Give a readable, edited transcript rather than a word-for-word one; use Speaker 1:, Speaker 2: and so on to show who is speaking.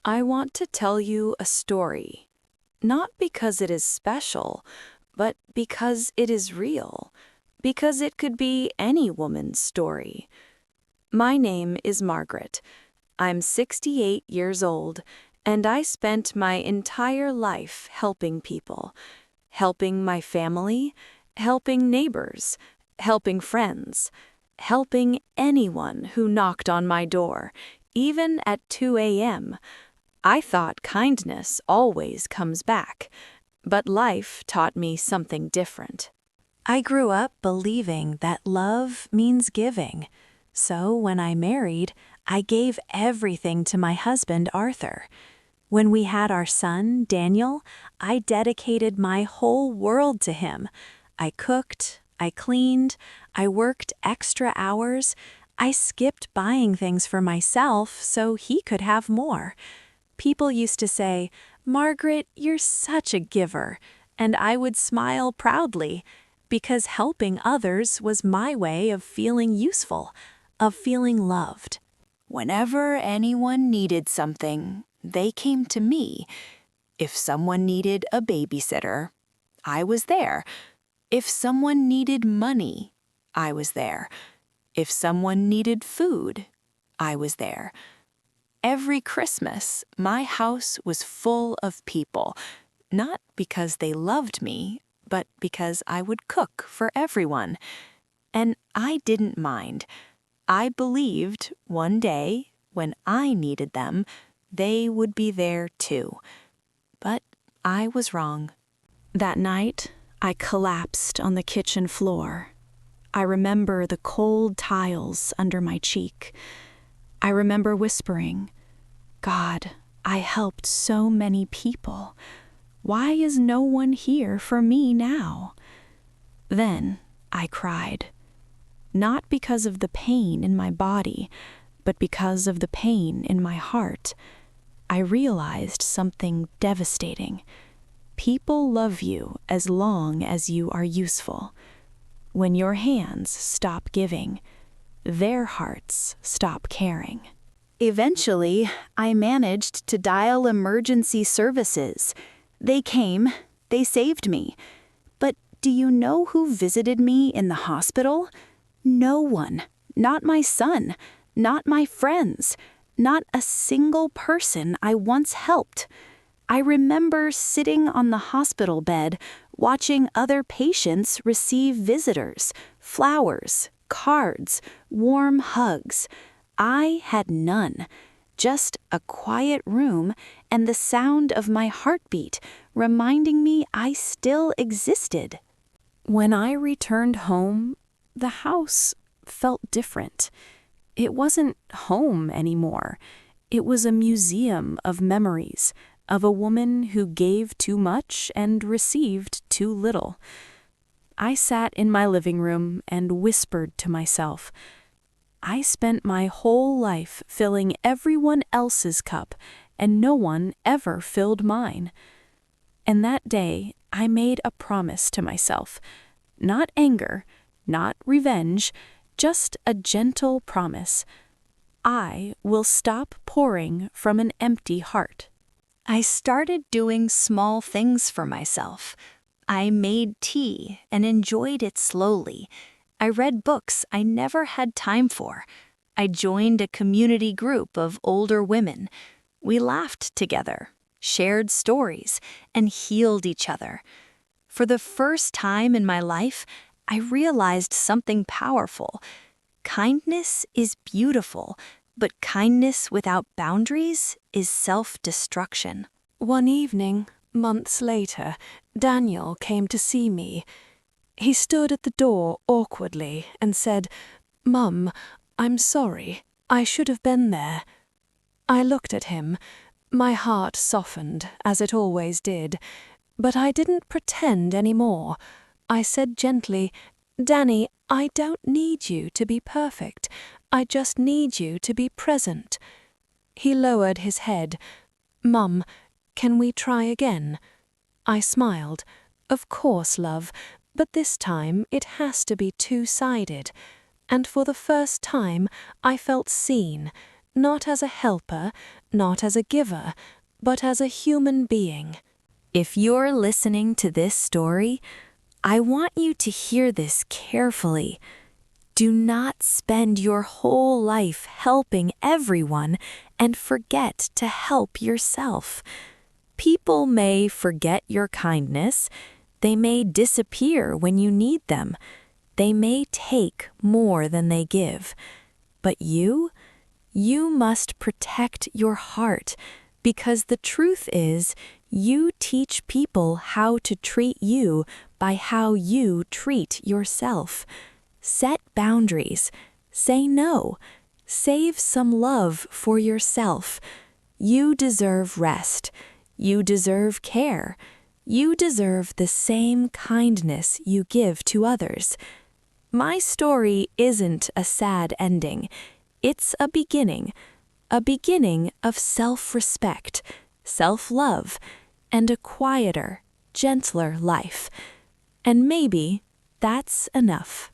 Speaker 1: I want to tell you a story, not because it is special, but because it is real, because it could be any woman's story. My name is Margaret. I'm 68 years old, and I spent my entire life helping people, helping my family, helping neighbors, helping friends, helping anyone who knocked on my door, even at 2 a.m. I thought kindness always comes back, but life taught me something different. I grew up believing that love means giving, so when I married, I gave everything to my husband, Arthur. When we had our son, Daniel, I dedicated my whole world to him. I cooked, I cleaned, I worked extra hours, I skipped buying things for myself so he could have more. People used to say, "Margaret, you're such a giver," and I would smile proudly, because helping others was my way of feeling useful, of feeling loved. Whenever anyone needed something, they came to me. If someone needed a babysitter, I was there. If someone needed money, I was there. If someone needed food, I was there. Every Christmas, my house was full of people, not because they loved me, but because I would cook for everyone. And I didn't mind. I believed one day, when I needed them, they would be there too. But I was wrong. That night, I collapsed on the kitchen floor. I remember the cold tiles under my cheek. I remember whispering, "God, I helped so many people. Why is no one here for me now?" Then I cried, not because of the pain in my body, but because of the pain in my heart. I realized something devastating. People love you as long as you are useful. When your hands stop giving, their hearts stop caring. Eventually, I managed to dial emergency services. They came, they saved me. But do you know who visited me in the hospital? No one. Not my son. Not my friends. Not a single person I once helped. I remember sitting on the hospital bed, watching other patients receive visitors, flowers, cards, warm hugs. I had none, just a quiet room and the sound of my heartbeat reminding me I still existed. When I returned home, the house felt different. It wasn't home anymore. It was a museum of memories, of a woman who gave too much and received too little. I sat in my living room and whispered to myself, I spent my whole life filling everyone else's cup, and no one ever filled mine. And that day, I made a promise to myself. Not anger, not revenge, just a gentle promise. I will stop pouring from an empty heart. I started doing small things for myself. I made tea and enjoyed it slowly. I read books I never had time for. I joined a community group of older women. We laughed together, shared stories, and healed each other. For the first time in my life, I realized something powerful. Kindness is beautiful, but kindness without boundaries is self-destruction. One evening, months later, Daniel came to see me. He stood at the door awkwardly and said, "Mum, I'm sorry. I should have been there." I looked at him. My heart softened, as it always did. But I didn't pretend any more. I said gently, "Danny, I don't need you to be perfect. I just need you to be present." He lowered his head. "Mum, can we try again?" I smiled. "Of course, love, but this time it has to be two-sided." And for the first time, I felt seen, not as a helper, not as a giver, but as a human being. If you're listening to this story, I want you to hear this carefully. Do not spend your whole life helping everyone and forget to help yourself. People may forget your kindness. They may disappear when you need them. They may take more than they give. But you must protect your heart, because the truth is, you teach people how to treat you by how you treat yourself. Set boundaries. Say no. Save some love for yourself. You deserve rest. You deserve care. You deserve the same kindness you give to others. My story isn't a sad ending. It's a beginning of self-respect, self-love, and a quieter, gentler life. And maybe that's enough.